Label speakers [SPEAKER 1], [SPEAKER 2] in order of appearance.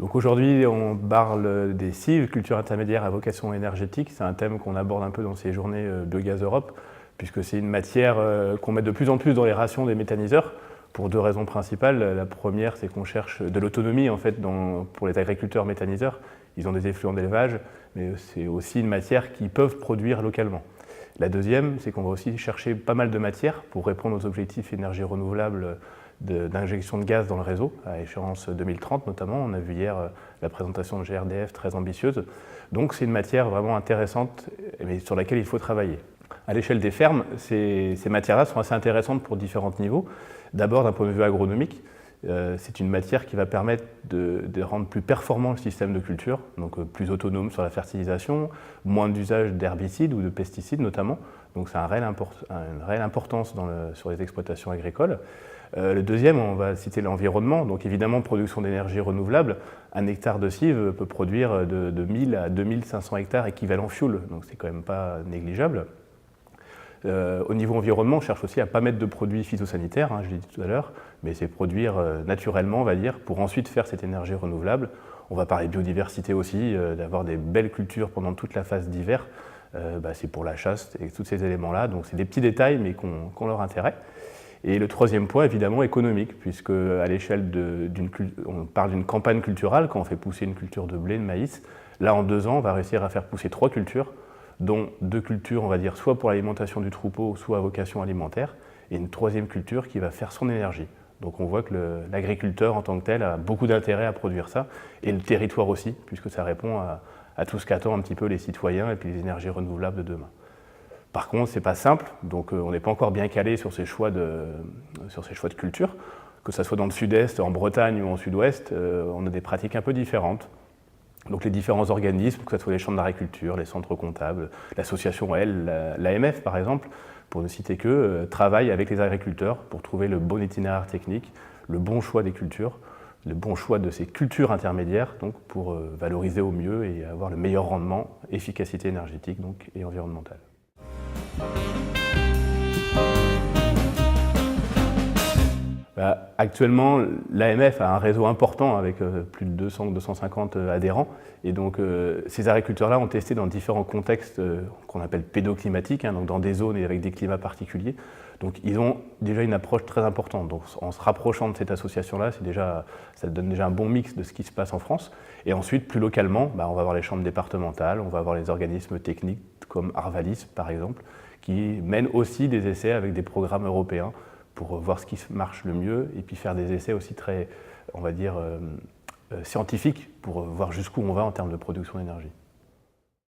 [SPEAKER 1] Donc aujourd'hui, on parle des CIV, cultures intermédiaires à vocation énergétique. C'est un thème qu'on aborde un peu dans ces journées Biogaz Europe, puisque c'est une matière qu'on met de plus en plus dans les rations des méthaniseurs, pour deux raisons principales. La première, c'est qu'on cherche de l'autonomie en fait, pour les agriculteurs méthaniseurs. Ils ont des effluents d'élevage, mais c'est aussi une matière qu'ils peuvent produire localement. La deuxième, c'est qu'on va aussi chercher pas mal de matières pour répondre aux objectifs énergie renouvelable d'injection de gaz dans le réseau, à échéance 2030 notamment. On a vu hier la présentation de GRDF très ambitieuse. Donc c'est une matière vraiment intéressante, mais sur laquelle il faut travailler. À l'échelle des fermes, ces matières-là sont assez intéressantes pour différents niveaux. D'abord, d'un point de vue agronomique, c'est une matière qui va permettre de rendre plus performant le système de culture, donc plus autonome sur la fertilisation, moins d'usage d'herbicides ou de pesticides notamment. Donc c'est une réelle importance sur les exploitations agricoles. Le deuxième, on va citer l'environnement. Donc évidemment, production d'énergie renouvelable. Un hectare de cive peut produire de 1000 à 2500 hectares équivalent fuel. Donc c'est quand même pas négligeable. Au niveau environnement, on cherche aussi à ne pas mettre de produits phytosanitaires, je l'ai dit tout à l'heure, mais c'est produire naturellement, on va dire, pour ensuite faire cette énergie renouvelable. On va parler de biodiversité aussi, d'avoir des belles cultures pendant toute la phase d'hiver. C'est pour la chasse et tous ces éléments-là. Donc c'est des petits détails, mais qui ont leur intérêt. Et le troisième point, évidemment, économique, puisque à l'échelle on parle d'une campagne culturale, quand on fait pousser une culture de blé, de maïs. Là, en 2 ans, on va réussir à faire pousser 3 cultures, dont 2 cultures, on va dire, soit pour l'alimentation du troupeau, soit à vocation alimentaire, et une 3e culture qui va faire son énergie. Donc on voit que l'agriculteur en tant que tel a beaucoup d'intérêt à produire ça, et le territoire aussi, puisque ça répond à tout ce qu'attendent un petit peu les citoyens et puis les énergies renouvelables de demain. Par contre, ce n'est pas simple, donc on n'est pas encore bien calé sur ces choix de culture. Que ce soit dans le sud-est, en Bretagne ou en sud-ouest, on a des pratiques un peu différentes. Donc les différents organismes, que ce soit les chambres d'agriculture, les centres comptables, l'association l'AMF par exemple, pour ne citer que, travaillent avec les agriculteurs pour trouver le bon itinéraire technique, le bon choix des cultures, le bon choix de ces cultures intermédiaires donc, pour valoriser au mieux et avoir le meilleur rendement, efficacité énergétique donc, et environnementale. Actuellement, l'AMF a un réseau important avec plus de 200-250 adhérents. Et donc, ces agriculteurs-là ont testé dans différents contextes qu'on appelle pédoclimatiques, donc dans des zones et avec des climats particuliers. Donc, ils ont déjà une approche très importante. Donc, en se rapprochant de cette association-là, ça donne déjà un bon mix de ce qui se passe en France. Et ensuite, plus localement, on va avoir les chambres départementales, on va avoir les organismes techniques comme Arvalis, par exemple, qui mènent aussi des essais avec des programmes européens pour voir ce qui marche le mieux et puis faire des essais aussi très, on va dire, scientifiques pour voir jusqu'où on va en termes de production d'énergie.